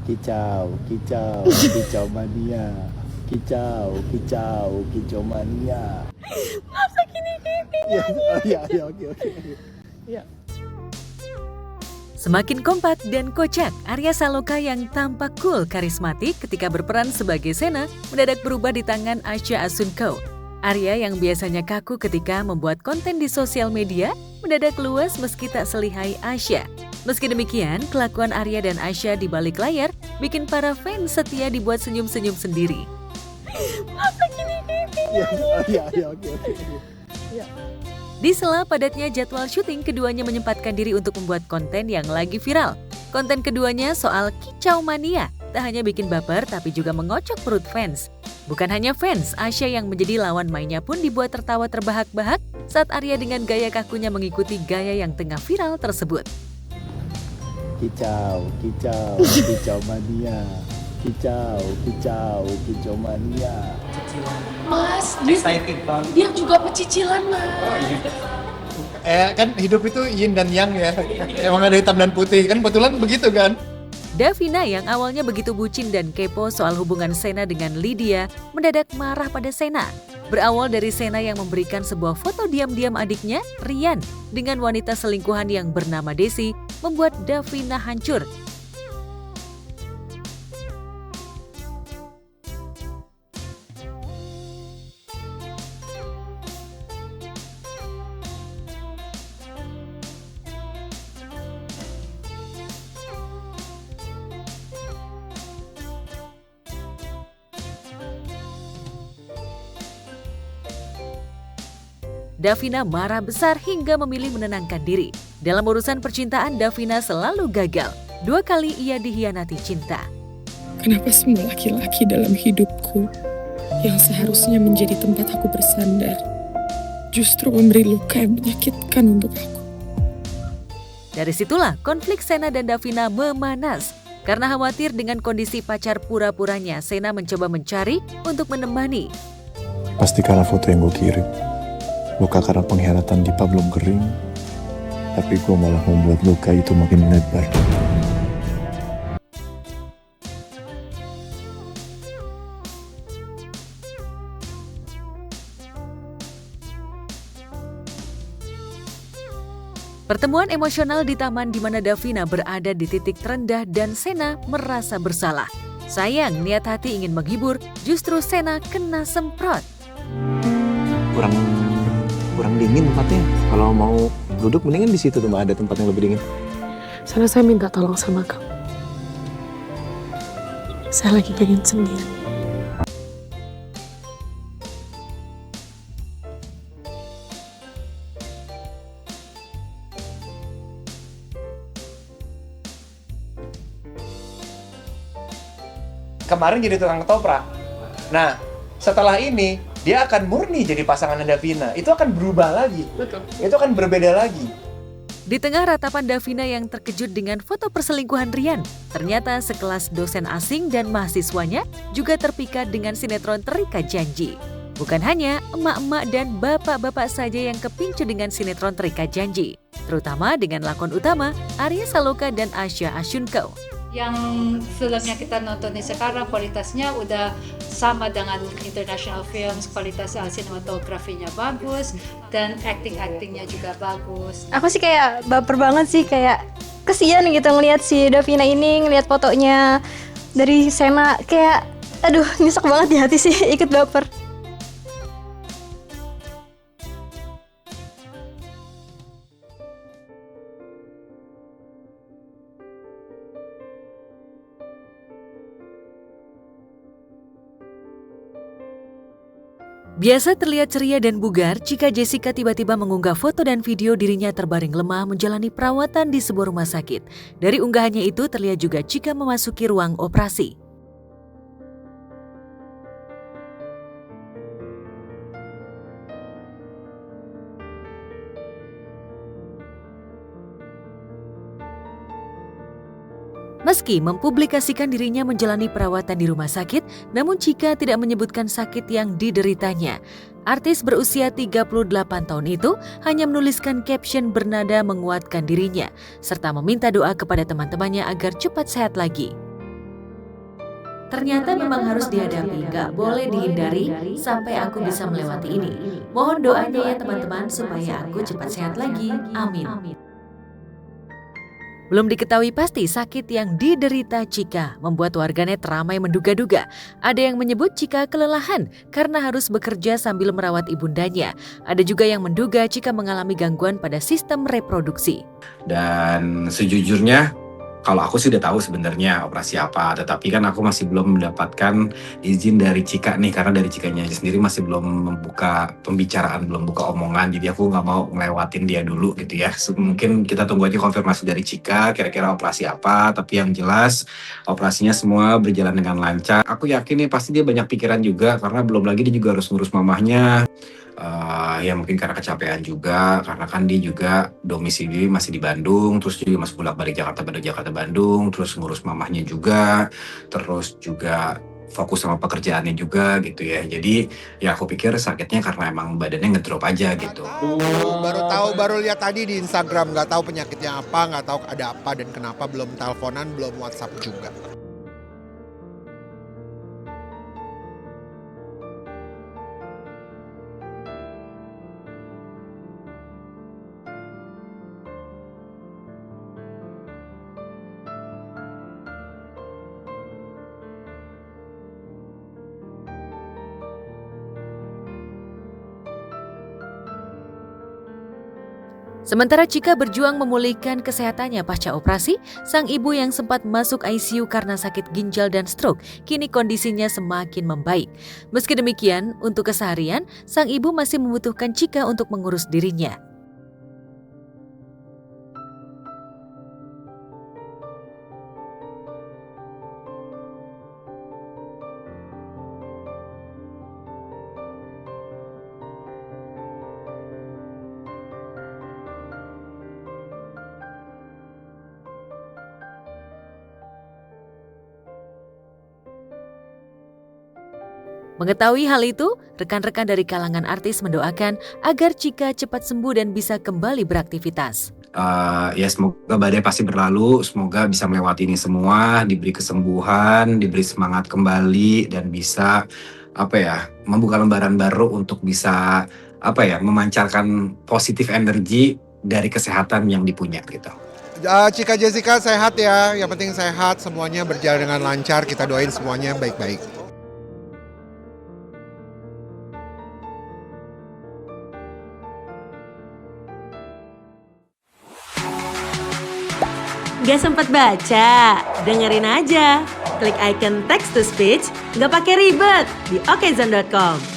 Kicau, kicau, kicau mania. Kicau, kicau, kicau mania. Masa gini-gini Ya, oh, ya, oke. Ya. Semakin kompak dan kocak, Arya Saloka yang tampak cool karismatik ketika berperan sebagai Sena mendadak berubah di tangan Asya Asunko. Arya yang biasanya kaku ketika membuat konten di sosial media mendadak luas meski tak selihai Asya. Meski demikian, kelakuan Arya dan Asya di balik layar bikin para fans setia dibuat senyum-senyum sendiri. Masa gini-gini Ya, oh, ya, oke. Ya. Di sela padatnya jadwal syuting, keduanya menyempatkan diri untuk membuat konten yang lagi viral. Konten keduanya soal kicau mania, tak hanya bikin baper tapi juga mengocok perut fans. Bukan hanya fans, Asya yang menjadi lawan mainnya pun dibuat tertawa terbahak-bahak saat Arya dengan gaya kakunya mengikuti gaya yang tengah viral tersebut. Kicau, kicau, kicau mania. Kicau, kicau, kicau mania. Mas, Excited banget. dia juga pecicilan mas. Kan hidup itu yin dan yang ya. Emang ada hitam dan putih. Kan betulan begitu kan? Davina yang awalnya begitu bucin dan kepo soal hubungan Sena dengan Lydia mendadak marah pada Sena. Berawal dari Sena yang memberikan sebuah foto diam-diam adiknya, Rian, dengan wanita selingkuhan yang bernama Desi, membuat Davina hancur. Davina marah besar hingga memilih menenangkan diri. Dalam urusan percintaan, Davina selalu gagal. 2 kali ia dikhianati cinta. Kenapa semua laki-laki dalam hidupku yang seharusnya menjadi tempat aku bersandar justru memberi luka yang menyakitkan untuk aku? Dari situlah konflik Sena dan Davina memanas. Karena khawatir dengan kondisi pacar pura-puranya, Sena mencoba mencari untuk menemani. Pasti karena foto yang gue kirim. Luka karena pengkhianatan Dipa belum kering, tapi gue malah membuat luka itu makin melebar. Pertemuan emosional di taman di mana Davina berada di titik terendah dan Sena merasa bersalah. Sayang, niat hati ingin menghibur, justru Sena kena semprot. Kurang dingin tempatnya. Kalau mau duduk mendingan di situ tuh, Mbak, ada tempat yang lebih dingin. Sana saya minta tolong sama kamu. Saya lagi pengen sendiri. Kemarin jadi tukang ketoprak. Nah, setelah ini dia akan murni jadi pasangannya Davina. Itu akan berubah lagi. Betul. Itu akan berbeda lagi. Di tengah ratapan Davina yang terkejut dengan foto perselingkuhan Rian, ternyata sekelas dosen asing dan mahasiswanya juga terpikat dengan sinetron Terikat Janji. Bukan hanya emak-emak dan bapak-bapak saja yang kepincu dengan sinetron Terikat Janji, terutama dengan lakon utama Arya Saloka dan Asya Asunko. Yang filmnya kita nonton sekarang kualitasnya udah sama dengan international films, kualitas sinematografinya bagus dan actingnya juga bagus. Aku sih kayak baper banget sih, kayak kesian gitu ngelihat si Davina ini, ngelihat fotonya dari Sena, kayak aduh nyesek banget di hati sih, ikut baper. Biasa terlihat ceria dan bugar jika Jessica tiba-tiba mengunggah foto dan video dirinya terbaring lemah menjalani perawatan di sebuah rumah sakit. Dari unggahannya itu terlihat juga jika memasuki ruang operasi. Meski mempublikasikan dirinya menjalani perawatan di rumah sakit, namun Chika tidak menyebutkan sakit yang dideritanya. Artis berusia 38 tahun itu hanya menuliskan caption bernada menguatkan dirinya, serta meminta doa kepada teman-temannya agar cepat sehat lagi. Ternyata memang harus dihadapi, gak boleh dihindari sampai aku bisa melewati ini. Mohon doanya ya teman-teman supaya aku cepat sehat lagi. Amin. Belum diketahui pasti sakit yang diderita Chika membuat warganet ramai menduga-duga. Ada yang menyebut Chika kelelahan karena harus bekerja sambil merawat ibundanya. Ada juga yang menduga Chika mengalami gangguan pada sistem reproduksi. Dan sejujurnya kalau aku sih udah tahu sebenarnya operasi apa, tetapi kan aku masih belum mendapatkan izin dari Chika nih, karena dari Chikanya aja sendiri masih belum membuka pembicaraan, belum buka omongan, jadi aku nggak mau ngelewatin dia dulu gitu ya. Mungkin kita tunggu aja konfirmasi dari Chika, kira-kira operasi apa, tapi yang jelas operasinya semua berjalan dengan lancar. Aku yakin nih pasti dia banyak pikiran juga, karena belum lagi dia juga harus ngurus mamahnya. Ya mungkin karena kecapean juga, karena kan dia juga domisili masih di Bandung, terus juga masih bolak-balik Jakarta Bandung, terus ngurus mamahnya juga, terus juga fokus sama pekerjaannya juga gitu ya. Jadi ya aku pikir sakitnya karena emang badannya ngedrop aja gitu. Baru lihat tadi di Instagram, nggak tahu penyakitnya apa, nggak tahu ada apa dan kenapa, belum teleponan, belum WhatsApp juga. Sementara Chika berjuang memulihkan kesehatannya pasca operasi, sang ibu yang sempat masuk ICU karena sakit ginjal dan stroke, kini kondisinya semakin membaik. Meski demikian, untuk keseharian, sang ibu masih membutuhkan Chika untuk mengurus dirinya. Mengetahui hal itu, rekan-rekan dari kalangan artis mendoakan agar Chika cepat sembuh dan bisa kembali beraktivitas. Ya semoga badai pasti berlalu, semoga bisa melewati ini semua, diberi kesembuhan, diberi semangat kembali, dan bisa membuka lembaran baru untuk bisa memancarkan positif energi dari kesehatan yang dipunya gitu. Chika Jessica sehat ya, yang penting sehat, semuanya berjalan dengan lancar, kita doain semuanya baik-baik. Gak sempat baca? Dengerin aja. Klik icon text to speech, gak pakai ribet di okezone.com.